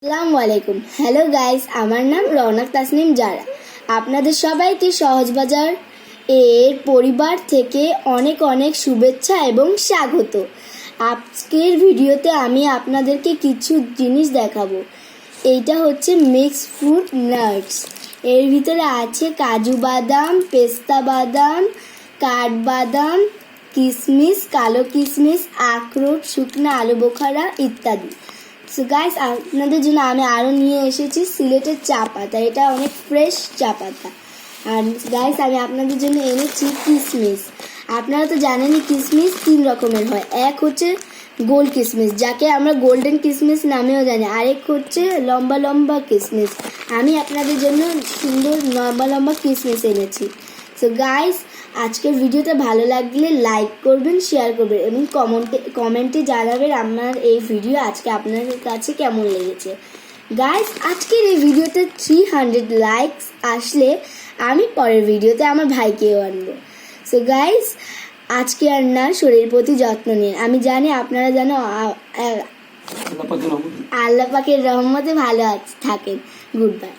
আসসালামু আলাইকুম। Hello guys, আমার নাম রওনাক তাসনিম জারা। আপনাদের সবাইকে সহজ বাজার এর পরিবার থেকে অনেক অনেক শুভেচ্ছা এবং স্বাগত। আজকের ভিডিওতে আমি আপনাদেরকে কিছু জিনিস দেখাবো। এইটা হচ্ছে মিক্স ফ্রুট নাটস। এর ভিতরে আছে কাজু বাদাম, পেস্তা বাদাম, কাঠবাদাম, কিশমিশ, কালো কিশমিশ, আখরোট, শুকনা আলু বোখারা ইত্যাদি। সো গাইস, আপনাদের জন্য আমি আরও নিয়ে এসেছি সিলেটের চা পাতা। এটা অনেক ফ্রেশ চা পাতা। আর গাইস, আমি আপনাদের জন্য এনেছি কিশমিশ। আপনারা তো জানেনই কিশমিশ 3 রকমের হয়। এক হচ্ছে গোল কিশমিশ, যাকে আমরা গোল্ডেন কিশমিশ নামেও জানি। আরেক হচ্ছে লম্বা লম্বা কিশমিশ। আমি আপনাদের জন্য সুন্দর লম্বা লম্বা কিশমিশ এনেছি। সো গাইস, আজকের ভিডিওটা ভালো লাগলে লাইক করবেন, শেয়ার করবেন এবং কমেন্টে জানাবেন আমার এই ভিডিও আজকে আপনাদের কাছে কেমন লেগেছে। গাইস, আজকের এই ভিডিওতে 300 লাইকস আসলে আমি পরের ভিডিওতে আমার ভাইকেও আনবো। সো গাইস, আজকে আর না, শরীরের প্রতি যত্ন নিন। আমি জানি আপনারা যেন আল্লাহ পাকের রহমতে ভালো থাকেন। Good bye.